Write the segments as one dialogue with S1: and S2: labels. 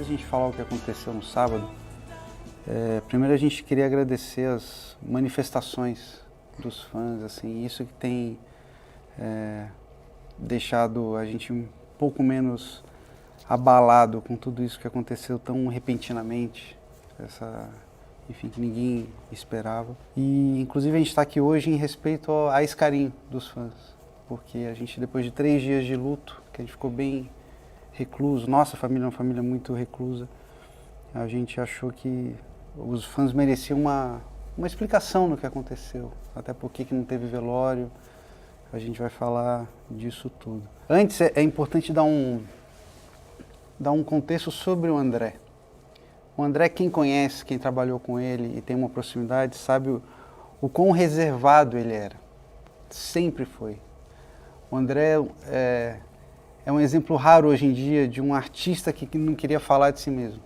S1: antes de a gente falar o que aconteceu no sábado, primeiro a gente queria agradecer as manifestações dos fãs, assim, isso que tem deixado a gente um pouco menos abalado com tudo isso que aconteceu tão repentinamente, enfim, que ninguém esperava. E inclusive a gente está aqui hoje em respeito a esse carinho dos fãs, porque a gente, depois de 3 dias de luto, que a gente ficou bem recluso, nossa família é uma família muito reclusa, a gente achou que os fãs mereciam uma explicação no que aconteceu, até porque que não teve velório, a gente vai falar disso tudo. Antes é importante dar um contexto sobre o André. O André, quem conhece, quem trabalhou com ele e tem uma proximidade, sabe o quão reservado ele era. Sempre foi. O André é um exemplo raro hoje em dia de um artista que não queria falar de si mesmo.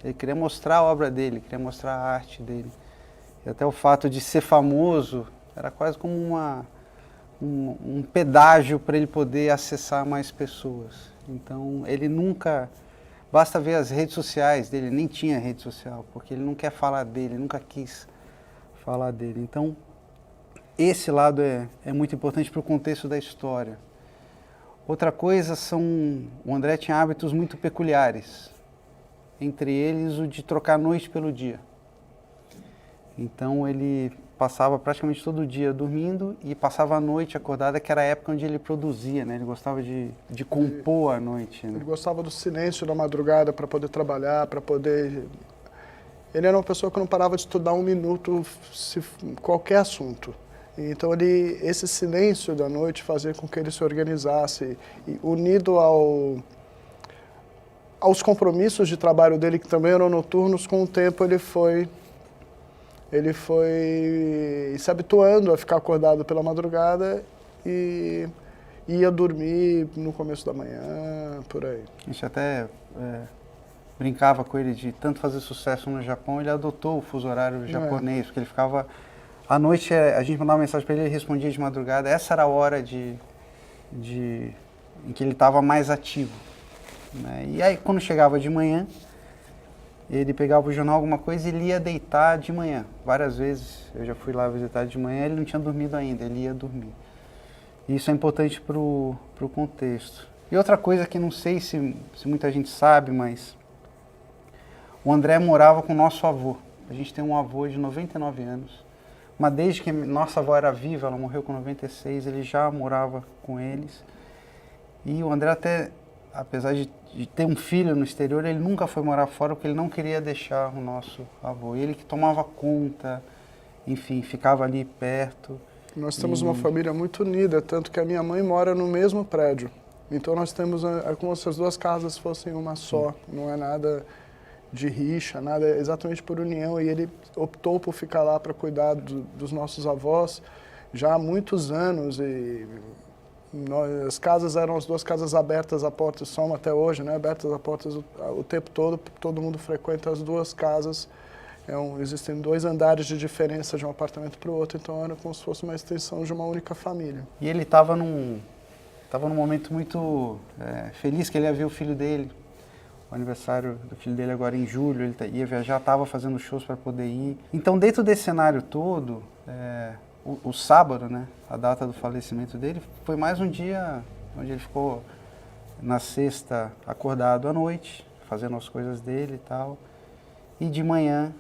S1: Ele queria mostrar a obra dele, queria mostrar a arte dele. E até o fato de ser famoso era quase como um pedágio para ele poder acessar mais pessoas. Então, ele nunca... Basta ver as redes sociais dele, nem tinha rede social, porque ele não quer falar dele, nunca quis falar dele. Então, esse lado é muito importante para o contexto da história. Outra coisa o André tinha hábitos muito peculiares, entre eles o de trocar a noite pelo dia. Então ele passava praticamente todo dia dormindo e passava a noite acordado, que era a época onde ele produzia, né? Ele gostava de compor à noite. Né?
S2: Ele gostava do silêncio da madrugada para poder trabalhar, para poder... Ele era uma pessoa que não parava de estudar um minuto qualquer assunto. Então esse silêncio da noite fazia com que ele se organizasse, e unido aos compromissos de trabalho dele, que também eram noturnos, com o tempo ele foi se habituando a ficar acordado pela madrugada e ia dormir no começo da manhã, por aí.
S1: A gente até brincava com ele de tanto fazer sucesso no Japão, ele adotou o fuso horário japonês, porque ele ficava... À noite, a gente mandava uma mensagem para ele, ele respondia de madrugada. Essa era a hora em que ele estava mais ativo. Né? E aí, quando chegava de manhã, ele pegava o jornal, alguma coisa, e ele ia deitar de manhã. Várias vezes, eu já fui lá visitar de manhã, ele não tinha dormido ainda, ele ia dormir. E isso é importante para o contexto. E outra coisa que não sei se muita gente sabe, mas o André morava com o nosso avô. A gente tem um avô de 99 anos. Mas desde que nossa avó era viva, ela morreu com 96, ele já morava com eles. E o André até, apesar de ter um filho no exterior, ele nunca foi morar fora porque ele não queria deixar o nosso avô. Ele que tomava conta, enfim, ficava ali perto.
S2: Nós temos uma família muito unida, tanto que a minha mãe mora no mesmo prédio. Então nós temos como se as 2 casas fossem uma só, não é nada de rixa, nada, é exatamente por união, e ele optou por ficar lá para cuidar dos nossos avós já há muitos anos, e as casas eram as 2 casas abertas a portas, são até hoje, né, abertas a portas o tempo todo mundo frequenta as 2 casas, existem 2 andares de diferença de um apartamento para o outro, então era como se fosse uma extensão de uma única família.
S1: E ele estava num momento muito feliz, que ele ia ver o filho dele. O aniversário do filho dele agora em julho, ele ia viajar, estava fazendo shows para poder ir. Então, dentro desse cenário todo, o sábado, né, a data do falecimento dele, foi mais um dia onde ele ficou na sexta acordado à noite, fazendo as coisas dele e tal. E de manhã,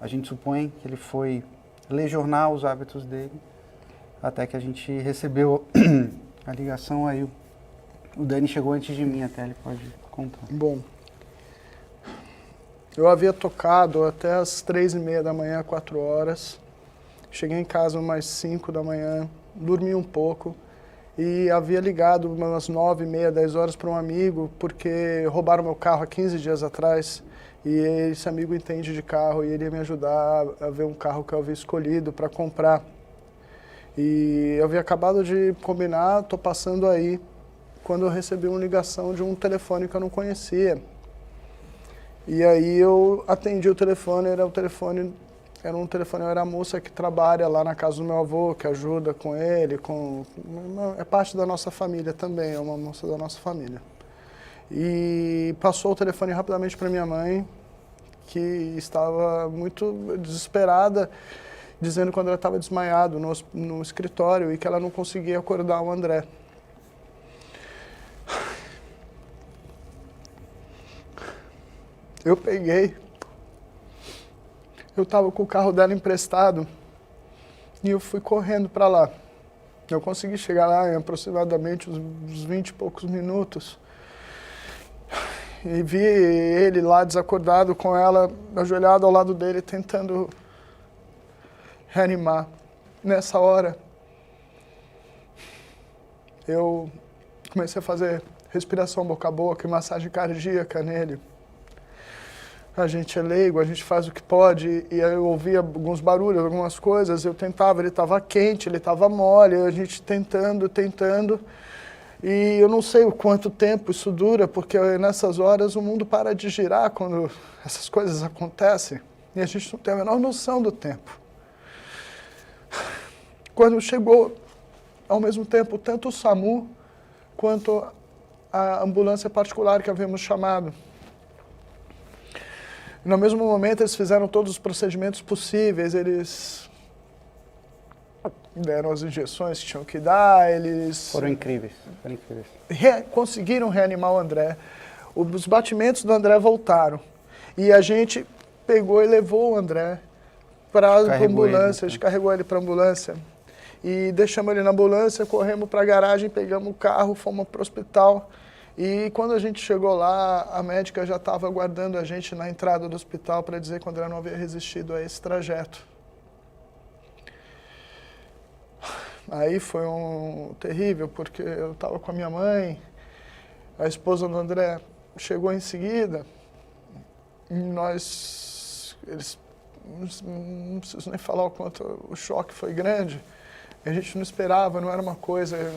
S1: a gente supõe que ele foi ler jornal, os hábitos dele, até que a gente recebeu a ligação, aí o Dani chegou antes de mim até, ele pode contar.
S2: Bom, eu havia tocado até as 3h30 da manhã, 4 horas. Cheguei em casa umas 5 da manhã, dormi um pouco e havia ligado umas 9h30, 10 horas para um amigo, porque roubaram meu carro há 15 dias atrás e esse amigo entende de carro e ele ia me ajudar a ver um carro que eu havia escolhido para comprar. E eu havia acabado de combinar, estou passando aí, quando eu recebi uma ligação de um telefone que eu não conhecia. E aí eu atendi o telefone, era a moça que trabalha lá na casa do meu avô, que ajuda com ele, é parte da nossa família também, é uma moça da nossa família. E passou o telefone rapidamente para minha mãe, que estava muito desesperada, dizendo quando ela estava desmaiado no escritório e que ela não conseguia acordar o André. Eu peguei, eu estava com o carro dela emprestado e eu fui correndo para lá. Eu consegui chegar lá em aproximadamente uns 20 e poucos minutos e vi ele lá desacordado com ela ajoelhado ao lado dele tentando reanimar. Nessa hora, eu comecei a fazer respiração boca a boca e massagem cardíaca nele. A gente é leigo, a gente faz o que pode, e aí eu ouvia alguns barulhos, algumas coisas, eu tentava, ele estava quente, ele estava mole, a gente tentando, e eu não sei o quanto tempo isso dura, porque nessas horas o mundo para de girar quando essas coisas acontecem, e a gente não tem a menor noção do tempo. Quando chegou, ao mesmo tempo, tanto o SAMU quanto a ambulância particular que havíamos chamado, no mesmo momento, eles fizeram todos os procedimentos possíveis, eles deram as injeções que tinham que dar, eles...
S1: Foram incríveis.
S2: Conseguiram reanimar o André. Os batimentos do André voltaram. E a gente pegou e levou o André para a ambulância, a gente carregou ele para a ambulância. E deixamos ele na ambulância, corremos para a garagem, pegamos o carro, fomos para o hospital. E quando a gente chegou lá, a médica já estava aguardando a gente na entrada do hospital para dizer que o André não havia resistido a esse trajeto. Aí foi terrível, porque eu estava com a minha mãe, a esposa do André chegou em seguida, e eles não preciso nem falar o quanto o choque foi grande, a gente não esperava, não era uma coisa...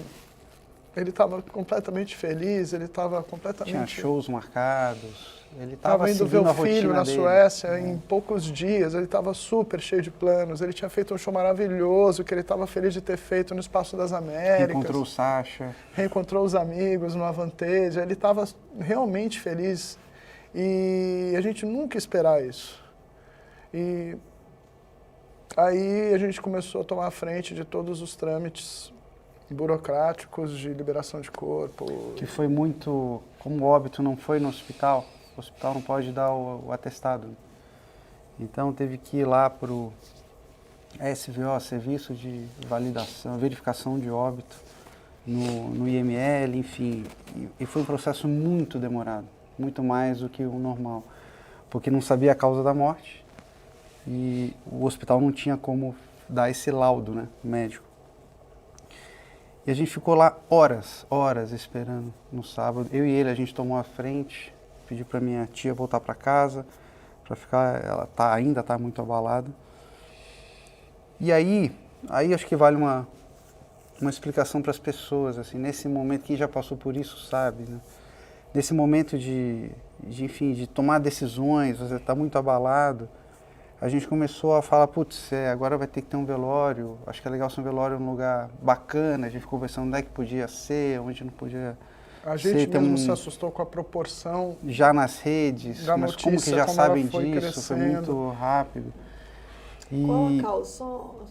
S2: Ele estava completamente feliz, ele estava completamente...
S1: Tinha shows marcados, ele estava
S2: indo ver o filho na
S1: dele.
S2: Suécia em poucos dias, ele estava super cheio de planos, ele tinha feito um show maravilhoso, que ele estava feliz de ter feito no Espaço das Américas.
S1: Reencontrou o Sacha.
S2: Reencontrou os amigos no Avanteja, ele estava realmente feliz e a gente nunca ia esperar isso. E aí a gente começou a tomar a frente de todos os trâmites burocráticos de liberação de corpo.
S1: Que foi muito... Como o óbito não foi no hospital, o hospital não pode dar o atestado. Então teve que ir lá para o SVO, Serviço de Validação, Verificação de Óbito, no IML, enfim. E foi um processo muito demorado, muito mais do que o normal, porque não sabia a causa da morte e o hospital não tinha como dar esse laudo, né, médico. E a gente ficou lá horas esperando no sábado. Eu e ele, a gente tomou a frente, pediu para minha tia voltar para casa, para ficar, ela ainda está muito abalada. E aí acho que vale uma explicação para as pessoas, assim, nesse momento, quem já passou por isso sabe, né? Nesse momento de tomar decisões, você está muito abalado, a gente começou a falar, putz, agora vai ter que ter um velório, acho que é legal ser um velório num lugar bacana, a gente ficou conversando onde é que podia ser, onde não podia
S2: ser. A gente mesmo se assustou com a proporção...
S1: Já nas redes,
S2: da
S1: mas
S2: notícia,
S1: como que já sabem disso,
S2: crescendo.
S1: foi muito rápido. E
S3: Qual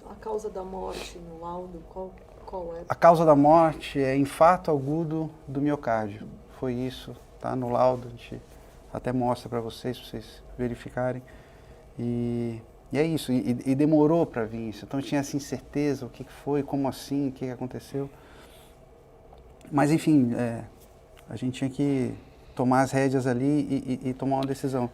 S3: a causa da morte no laudo? Qual é?
S1: A causa da morte é infarto agudo do miocárdio, foi isso, tá no laudo, a gente até mostra para vocês verificarem. E é isso, e demorou para vir isso, então tinha essa incerteza, o que foi, como assim, o que aconteceu. Mas enfim, a gente tinha que tomar as rédeas ali e tomar uma decisão.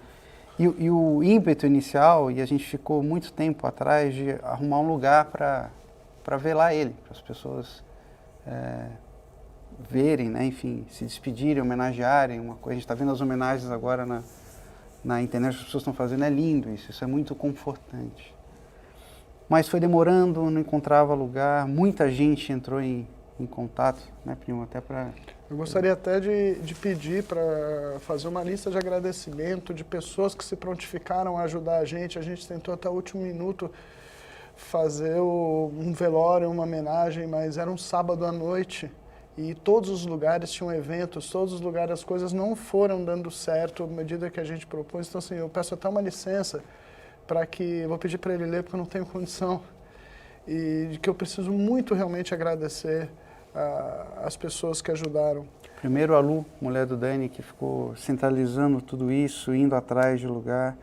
S1: E o ímpeto inicial, e a gente ficou muito tempo atrás de arrumar um lugar para velar ele, para as pessoas verem, né, enfim, se despedirem, homenagearem, uma coisa. A gente está vendo as homenagens agora na internet, as pessoas estão fazendo, é lindo isso é muito confortante. Mas foi demorando, não encontrava lugar, muita gente entrou em contato, né, primo, até para...
S2: Eu gostaria até de pedir para fazer uma lista de agradecimento de pessoas que se prontificaram a ajudar a gente tentou até o último minuto fazer um velório, uma homenagem, mas era um sábado à noite e todos os lugares tinham eventos, todos os lugares as coisas não foram dando certo à medida que a gente propôs. Então, assim, eu peço até uma licença para que, vou pedir para ele ler porque eu não tenho condição, e de que eu preciso muito realmente agradecer as pessoas que ajudaram.
S1: Primeiro a Lu, mulher do Dani, que ficou centralizando tudo isso, indo atrás de lugar.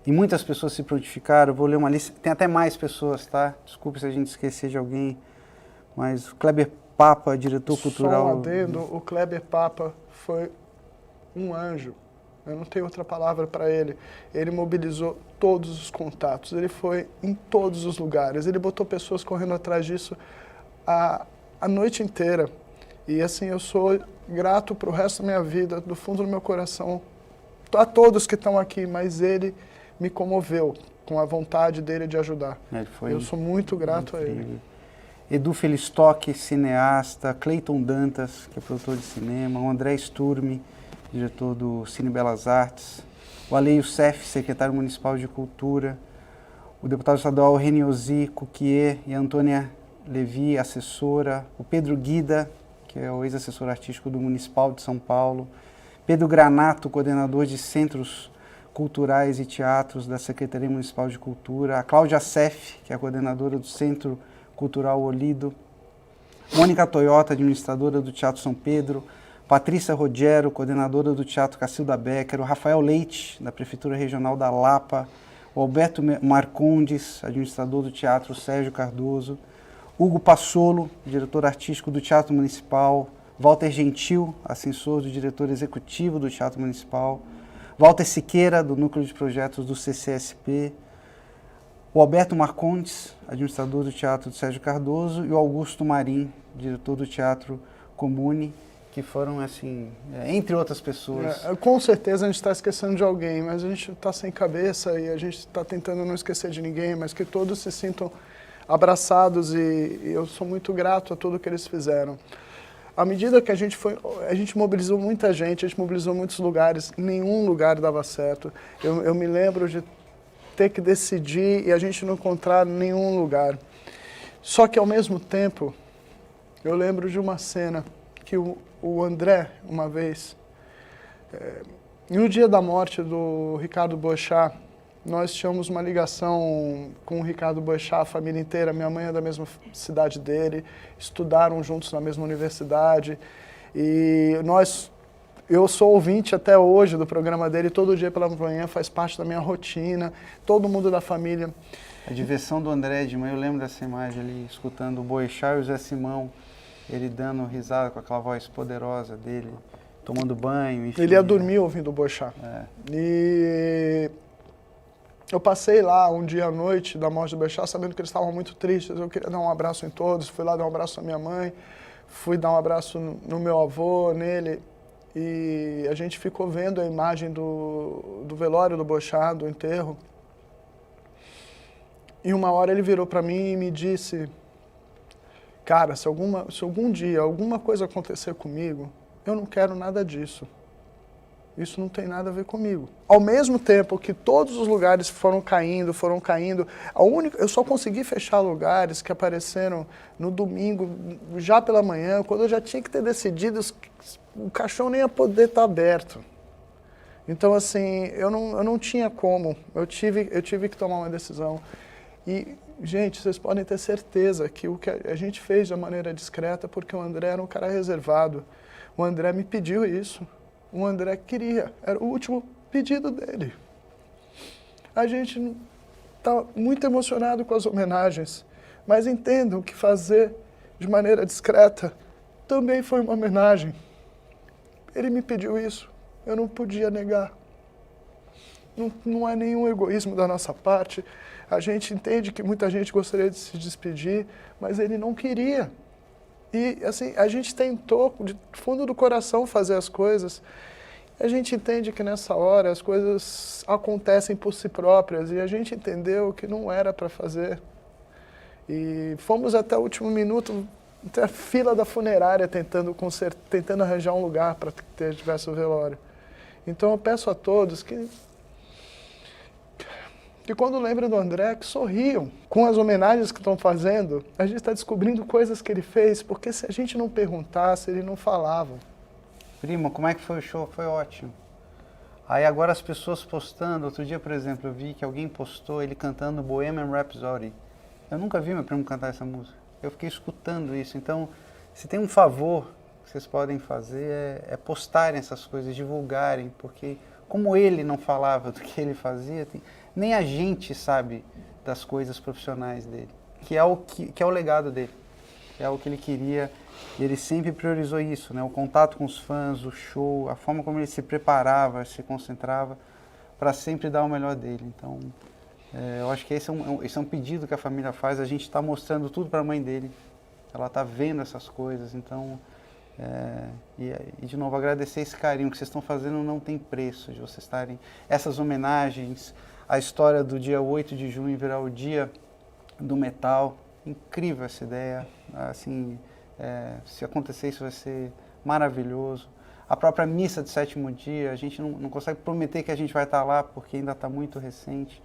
S1: E muitas pessoas se prontificaram. Eu vou ler uma lista, tem até mais pessoas, tá? Desculpe se a gente esquecer de alguém. Mas o Kleber Papa, diretor cultural...
S2: Só um adendo, o Kleber Papa foi um anjo. Eu não tenho outra palavra para ele. Ele mobilizou todos os contatos, ele foi em todos os lugares, ele botou pessoas correndo atrás disso a noite inteira. E assim, eu sou grato pro resto da minha vida, do fundo do meu coração, a todos que estão aqui, mas ele me comoveu com a vontade dele de ajudar. Eu sou muito grato a ele.
S1: Edu Felistock, cineasta, Cleiton Dantas, que é produtor de cinema, o André Sturmi, diretor do Cine Belas Artes, o Ale Youssef, secretário municipal de Cultura, o deputado estadual Reniosi Cuquier e a Antônia Levi, assessora, o Pedro Guida, que é o ex-assessor artístico do Municipal de São Paulo, Pedro Granato, coordenador de Centros Culturais e Teatros da Secretaria Municipal de Cultura, a Cláudia Sef, que é a coordenadora do Centro Cultural Olido, Mônica Toyota, administradora do Teatro São Pedro, Patrícia Rogero, coordenadora do Teatro Cacilda Becker, o Rafael Leite, da Prefeitura Regional da Lapa, o Alberto Marcondes, administrador do Teatro Sérgio Cardoso, Hugo Passolo, diretor artístico do Teatro Municipal, Walter Gentil, assessor do diretor executivo do Teatro Municipal, Walter Siqueira, do Núcleo de Projetos do CCSP, o Alberto Marcondes, administrador do Teatro Sérgio Cardoso, e o Augusto Marim, diretor do Teatro Comune, que foram, assim, entre outras pessoas.
S2: Com certeza a gente está esquecendo de alguém, mas a gente está sem cabeça e a gente está tentando não esquecer de ninguém, mas que todos se sintam abraçados e eu sou muito grato a tudo que eles fizeram. À medida que a gente mobilizou muita gente, a gente mobilizou muitos lugares, nenhum lugar dava certo. Eu me lembro de ter que decidir e a gente não encontrar nenhum lugar. Só que ao mesmo tempo, eu lembro de uma cena que o André, uma vez, no dia da morte do Ricardo Boechat, nós tínhamos uma ligação com o Ricardo Boechat, a família inteira. Minha mãe é da mesma cidade dele, estudaram juntos na mesma universidade. E eu sou ouvinte até hoje do programa dele, todo dia pela manhã, faz parte da minha rotina, todo mundo da família.
S1: A diversão do André de manhã, eu lembro dessa imagem ali, escutando o Boechat e o Zé Simão, ele dando risada com aquela voz poderosa dele, tomando banho, enfim.
S2: Ele ia dormir ouvindo o Boechat. E eu passei lá um dia à noite da morte do Boechat, sabendo que eles estavam muito tristes. Eu queria dar um abraço em todos, fui lá dar um abraço à minha mãe, fui dar um abraço no meu avô, nele. E a gente ficou vendo a imagem do velório do Boechat, do enterro. E uma hora ele virou para mim e me disse: cara, se algum dia alguma coisa acontecer comigo, eu não quero nada disso. Isso não tem nada a ver comigo. Ao mesmo tempo que todos os lugares foram caindo, eu só consegui fechar lugares que apareceram no domingo, já pela manhã, quando eu já tinha que ter decidido, o caixão nem ia poder estar aberto. Então, assim, eu não tinha como, eu tive que tomar uma decisão. E, gente, vocês podem ter certeza que o que a gente fez de maneira discreta, porque o André era um cara reservado. O André me pediu isso. O André queria, era o último pedido dele. A gente está muito emocionado com as homenagens, mas entendam que fazer de maneira discreta também foi uma homenagem. Ele me pediu isso, eu não podia negar. Não é nenhum egoísmo da nossa parte. A gente entende que muita gente gostaria de se despedir, mas ele não queria. E, assim, a gente tentou, de fundo do coração, fazer as coisas. A gente entende que nessa hora as coisas acontecem por si próprias e a gente entendeu que não era para fazer. E fomos até o último minuto, até a fila da funerária, tentando arranjar um lugar para que tivesse o velório. Então eu peço a todos que que quando lembram do André, que sorriam. Com as homenagens que estão fazendo, a gente está descobrindo coisas que ele fez, porque se a gente não perguntasse, ele não falava.
S1: Primo, como é que foi o show? Foi ótimo. Aí agora as pessoas postando, outro dia, por exemplo, eu vi que alguém postou ele cantando Bohemian Rhapsody. Eu nunca vi meu primo cantar essa música. Eu fiquei escutando isso. Então, se tem um favor que vocês podem fazer é postarem essas coisas, divulgarem, porque como ele não falava do que ele fazia, nem a gente sabe das coisas profissionais dele, que é o legado dele, que é o que ele queria, e ele sempre priorizou isso, né? O contato com os fãs, o show, a forma como ele se preparava, se concentrava, para sempre dar o melhor dele. Então, eu acho que esse é um pedido que a família faz, a gente está mostrando tudo para a mãe dele, ela está vendo essas coisas, então... E de novo, agradecer esse carinho que vocês estão fazendo, não tem preço, de vocês estarem... Essas homenagens, a história do dia 8 de junho virar o dia do metal, incrível essa ideia, assim, se acontecer isso vai ser maravilhoso. A própria missa de sétimo dia, a gente não consegue prometer que a gente vai estar lá, porque ainda está muito recente,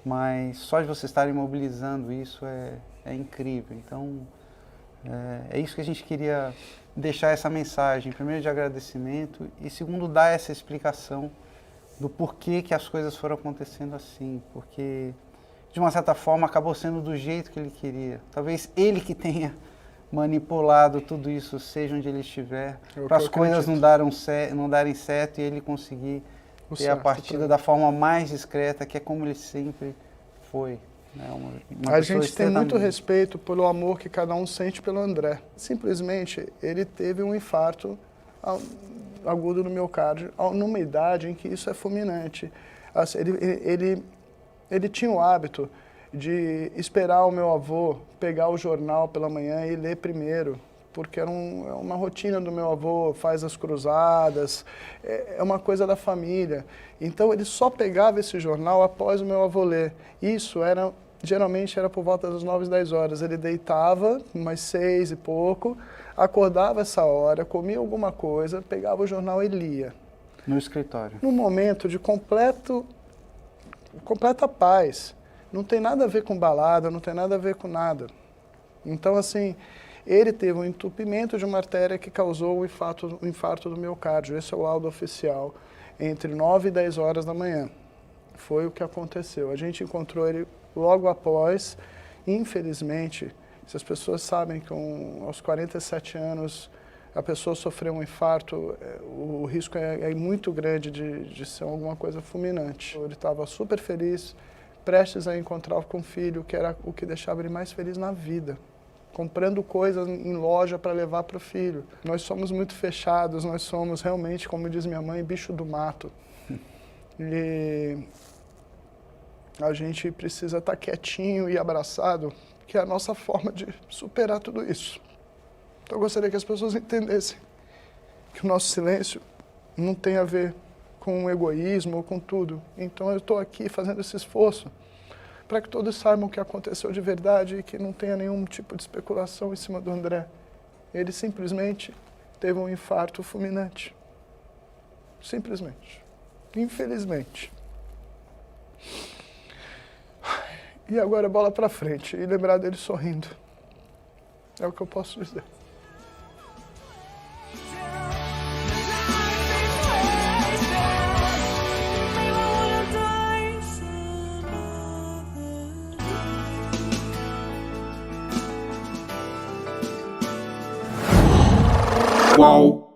S1: mas só de vocês estarem mobilizando isso é incrível. Então, é isso que a gente queria deixar essa mensagem, primeiro de agradecimento e segundo dar essa explicação do porquê que as coisas foram acontecendo assim, porque de uma certa forma acabou sendo do jeito que ele queria. Talvez ele que tenha manipulado tudo isso, seja onde ele estiver, para as coisas não darem certo e ele conseguir ter a partida da forma mais discreta, que é como ele sempre foi.
S2: A gente tem muito respeito pelo amor que cada um sente pelo André. Simplesmente, ele teve um infarto agudo no miocárdio, numa idade em que isso é fulminante. Assim, ele tinha o hábito de esperar o meu avô pegar o jornal pela manhã e ler primeiro, porque era uma rotina do meu avô, faz as cruzadas, é uma coisa da família. Então ele só pegava esse jornal após o meu avô ler. Isso geralmente era por volta das 9, 10 horas. Ele deitava, umas 6 e pouco, acordava essa hora, comia alguma coisa, pegava o jornal e lia.
S1: No escritório.
S2: Num momento de completa paz. Não tem nada a ver com balada, não tem nada a ver com nada. Então, assim, ele teve um entupimento de uma artéria que causou o infarto do miocárdio. Esse é o laudo oficial, entre 9 e 10 horas da manhã. Foi o que aconteceu. A gente encontrou ele logo após. Infelizmente, se as pessoas sabem que aos 47 anos a pessoa sofreu um infarto, o risco é muito grande de ser alguma coisa fulminante. Ele estava super feliz, prestes a encontrar com o filho, que era o que deixava ele mais feliz na vida. Comprando coisas em loja para levar para o filho. Nós somos muito fechados, nós somos realmente, como diz minha mãe, bicho do mato. E a gente precisa estar quietinho e abraçado, que é a nossa forma de superar tudo isso. Então eu gostaria que as pessoas entendessem que o nosso silêncio não tem a ver com egoísmo ou com tudo. Então eu estou aqui fazendo esse esforço para que todos saibam o que aconteceu de verdade e que não tenha nenhum tipo de especulação em cima do André. Ele simplesmente teve um infarto fulminante. Simplesmente. Infelizmente. E agora bola para frente e lembrar dele sorrindo. É o que eu posso dizer.
S4: Qual?